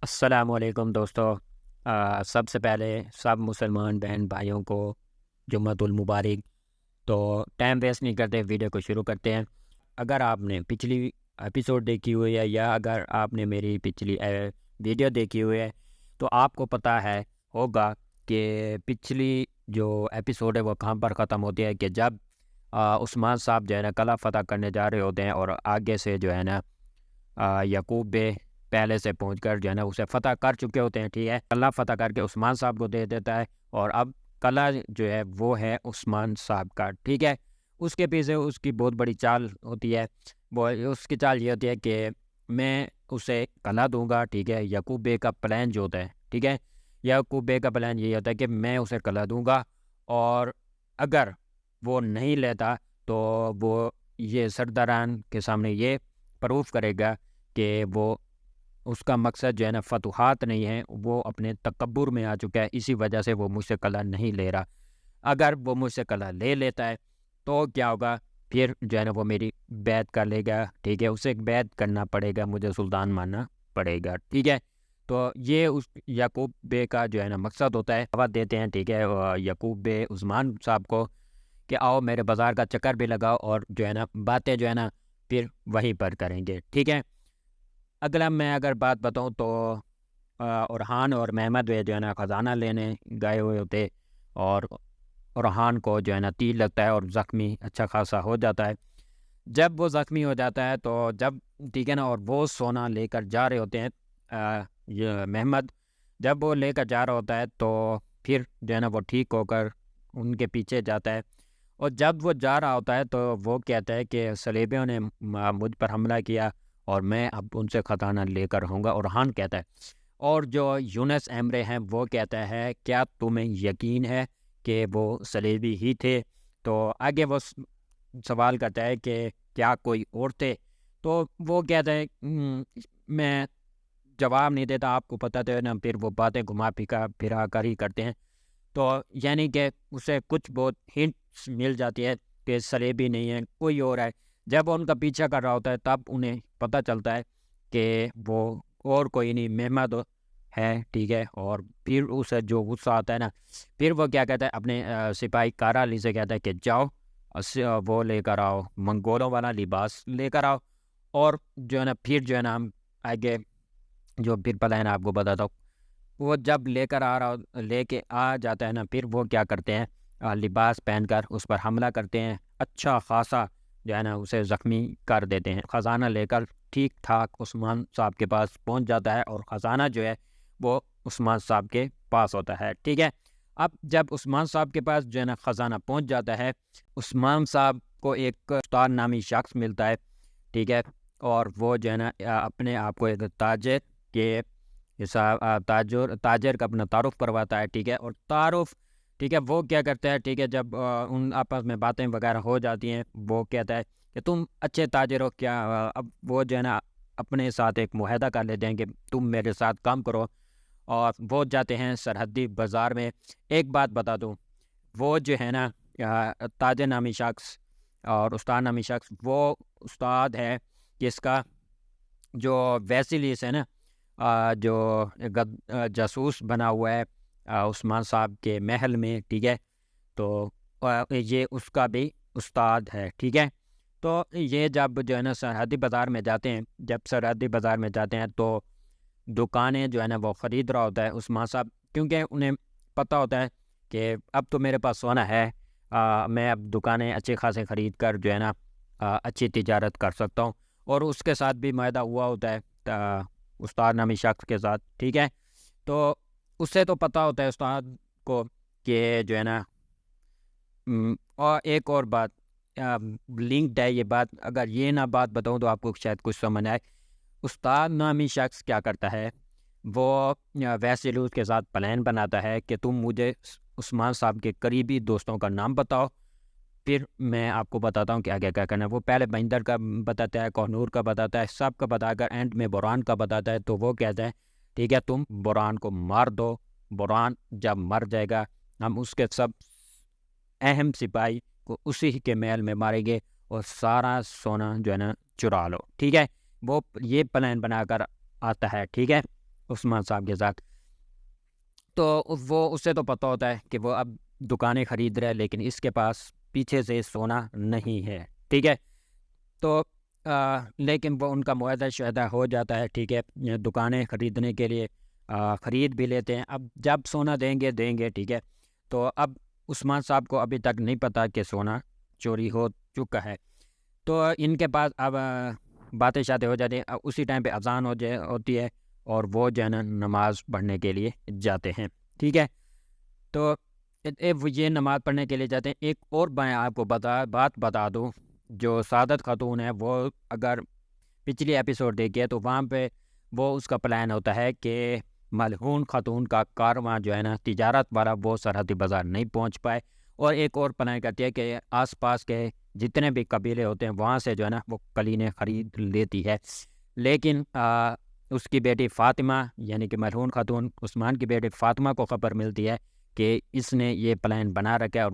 السلام علیکم دوستو۔ سب سے پہلے سب مسلمان بہن بھائیوں کو جمعۃ المبارک۔ تو ٹائم ویسٹ نہیں کرتے، ویڈیو کو شروع کرتے ہیں۔ اگر آپ نے پچھلی ایپیسوڈ دیکھی ہوئی ہے یا اگر آپ نے میری پچھلی ویڈیو دیکھی ہوئی ہے تو آپ کو پتہ ہے ہوگا کہ پچھلی جو ایپیسوڈ ہے وہ کہاں پر ختم ہوتی ہے، کہ جب عثمان صاحب جو ہے نا قلعہ فتح کرنے جا رہے ہوتے ہیں اور آگے سے جو ہے نا یعقوب بے پہلے سے پہنچ کر جو ہے نا اسے فتح کر چکے ہوتے ہیں، ٹھیک ہے۔ قلعہ فتح کر کے عثمان صاحب کو دے دیتا ہے اور اب قلعہ جو ہے وہ ہے عثمان صاحب کا، ٹھیک ہے۔ اس کے پیچھے اس کی بہت بڑی چال ہوتی ہے، وہ اس کی چال یہ ہوتی ہے کہ میں اسے قلعہ دوں گا، ٹھیک ہے۔ یعقوب بے کا پلان جو ہوتا ہے، ٹھیک ہے، یعقوب بے کا پلان یہ ہوتا ہے کہ میں اسے قلعہ دوں گا اور اگر وہ نہیں لیتا تو وہ یہ سرداران کے سامنے یہ پروف کرے گا کہ وہ اس کا مقصد جو ہے نا فتوحات نہیں ہے، وہ اپنے تکبر میں آ چکا ہے، اسی وجہ سے وہ مجھ سے قلعہ نہیں لے رہا۔ اگر وہ مجھ سے قلعہ لے لیتا ہے تو کیا ہوگا، پھر جو ہے نا وہ میری بیعت کر لے گا، ٹھیک ہے، اسے بیعت کرنا پڑے گا، مجھے سلطان ماننا پڑے گا، ٹھیک ہے۔ تو یہ اس یعقوب بے کا جو ہے نا مقصد ہوتا ہے۔ دعوت دیتے ہیں، ٹھیک ہے، یعقوب بے عثمان صاحب کو کہ آؤ میرے بازار کا چکر بھی لگاؤ اور جو ہے نا باتیں جو ہے نا پھر وہیں پر کریں گے، ٹھیک ہے۔ اگلا میں اگر بات بتاؤں تو اورحان اور محمد جو ہے نا خزانہ لینے گئے ہوئے ہوتے اور اورحان کو جو ہے نا تیر لگتا ہے اور زخمی اچھا خاصا ہو جاتا ہے۔ جب وہ زخمی ہو جاتا ہے تو جب، ٹھیک ہے نا، اور وہ سونا لے کر جا رہے ہوتے ہیں، یہ محمد جب وہ لے کر جا رہا ہوتا ہے تو پھر جو ہے نا وہ ٹھیک ہو کر ان کے پیچھے جاتا ہے اور جب وہ جا رہا ہوتا ہے تو وہ کہتا ہے کہ صلیبیوں نے مجھ پر حملہ کیا اور میں اب ان سے خزانہ لے کر رہوں گا، اورحان کہتا ہے۔ اور جو یونس ایمرے ہیں وہ کہتا ہے کیا تمہیں یقین ہے کہ وہ صلیبی ہی تھے؟ تو آگے وہ سوال کرتا ہے کہ کیا کوئی اور تھے؟ تو وہ کہتا ہے میں جواب نہیں دیتا، آپ کو پتہ تو ہے نا، پھر وہ باتیں گھما پھرا کر ہی کرتے ہیں۔ تو یعنی کہ اسے کچھ بہت ہنٹس مل جاتی ہے کہ صلیبی نہیں ہے، کوئی اور ہے۔ جب وہ ان کا پیچھا کر رہا ہوتا ہے تب انہیں پتہ چلتا ہے کہ وہ اور کوئی نہیں، محمد ہے، ٹھیک ہے۔ اور پھر اسے جو غصہ آتا ہے نا، پھر وہ کیا کہتا ہے، اپنے سپاہی کارا علی سے کہتا ہے کہ جاؤ وہ لے کر آؤ، منگولوں والا لباس لے کر آؤ۔ اور جو ہے نا پھر جو ہے نا ہم آگے جو پھر پلان آپ کو بتاتا ہوں، وہ جب لے کے آ جاتا ہے نا، پھر وہ کیا کرتے ہیں، لباس پہن کر اس پر حملہ کرتے ہیں، اچھا خاصا جو ہے نا اسے زخمی کر دیتے ہیں۔ خزانہ لے کر ٹھیک ٹھاک عثمان صاحب کے پاس پہنچ جاتا ہے اور خزانہ جو ہے وہ عثمان صاحب کے پاس ہوتا ہے، ٹھیک ہے۔ اب جب عثمان صاحب کے پاس جو ہے نا خزانہ پہنچ جاتا ہے، عثمان صاحب کو ایک استاد نامی شخص ملتا ہے، ٹھیک ہے، اور وہ جو ہے نا اپنے آپ کو ایک تاجر کے تاجر کا اپنا تعارف کرواتا ہے، ٹھیک ہے۔ اور تعارف، ٹھیک ہے، وہ کیا کرتا ہے، ٹھیک ہے، جب ان آپس میں باتیں وغیرہ ہو جاتی ہیں، وہ کہتا ہے کہ تم اچھے تاجر ہو کیا؟ اب وہ جو ہے نا اپنے ساتھ ایک معاہدہ کر لیتے ہیں کہ تم میرے ساتھ کام کرو، اور وہ جاتے ہیں سرحدی بازار میں۔ ایک بات بتا دوں، وہ جو ہے نا تاجر نامی شخص اور استاد نامی شخص، وہ استاد ہے جس کا جو ویسیلیس ہے نا، جو جاسوس بنا ہوا ہے عثمان صاحب کے محل میں، ٹھیک ہے، تو یہ اس کا بھی استاد ہے، ٹھیک ہے۔ تو یہ جب جو ہے نا سرحدی بازار میں جاتے ہیں، جب سرحدی بازار میں جاتے ہیں تو دکانیں جو ہے نا وہ خرید رہا ہوتا ہے عثمان صاحب، کیونکہ انہیں پتہ ہوتا ہے کہ اب تو میرے پاس سونا ہے، میں اب دکانیں اچھے خاصے خرید کر جو ہے نا اچھی تجارت کر سکتا ہوں۔ اور اس کے ساتھ بھی معاہدہ ہوا ہوتا ہے استاد نامی شخص کے ساتھ، ٹھیک ہے۔ تو اس سے تو پتہ ہوتا ہے استاد کو کہ جو ہے نا اور ایک اور بات لنکڈ ہے یہ بات، اگر یہ نہ بات بتاؤں تو آپ کو شاید کچھ سمجھ آئے۔ استاد نامی شخص کیا کرتا ہے، وہ ویسیلوس کے ساتھ پلان بناتا ہے کہ تم مجھے عثمان صاحب کے قریبی دوستوں کا نام بتاؤ، پھر میں آپ کو بتاتا ہوں کہ آگے کیا کرنا ہے۔ وہ پہلے بندر کا بتاتا ہے، کوہنور کا بتاتا ہے، سب کا بتا کر اینڈ میں بوران کا بتاتا ہے۔ تو وہ کہتا ہے ٹھیک ہے، تم بوران کو مار دو، بوران جب مر جائے گا ہم اس کے سب اہم سپاہی کو اسی کے محل میں ماریں گے اور سارا سونا جو ہے نا چرا لو، ٹھیک ہے۔ وہ یہ پلان بنا کر آتا ہے، ٹھیک ہے۔ عثمان صاحب کے ساتھ. تو وہ اس سے تو پتہ ہوتا ہے کہ وہ اب دکانیں خرید رہے ہیں، لیکن اس کے پاس پیچھے سے سونا نہیں ہے. ٹھیک ہے. تو لیکن وہ ان کا معاہدہ شاہدہ ہو جاتا ہے. ٹھیک ہے. دکانیں خریدنے کے لیے خرید بھی لیتے ہیں. اب جب سونا دیں گے. ٹھیک ہے. تو اب عثمان صاحب کو ابھی تک نہیں پتہ کہ سونا چوری ہو چکا ہے. تو ان کے پاس اب باتیں شاتیں ہو جاتی ہیں. اسی ٹائم پہ اذان ہوتی ہے اور وہ جو ہے نا نماز پڑھنے کے لیے جاتے ہیں. ٹھیک ہے. تو وہ یہ نماز پڑھنے کے لیے جاتے ہیں. ایک اور میں آپ کو بات بتا دوں، جو سعادت خاتون ہے وہ اگر پچھلی ایپیسوڈ دیکھیے تو وہاں پہ وہ اس کا پلان ہوتا ہے کہ ملعون خاتون کا کارواں جو ہے نا تجارت والا وہ سرحدی بازار نہیں پہنچ پائے، اور ایک اور پلان کرتی ہے کہ آس پاس کے جتنے بھی قبیلے ہوتے ہیں وہاں سے جو ہے نا وہ قلینیں خرید لیتی ہے. لیکن اس کی بیٹی فاطمہ یعنی کہ ملعون خاتون عثمان کی بیٹی فاطمہ کو خبر ملتی ہے کہ اس نے یہ پلان بنا رکھا ہے اور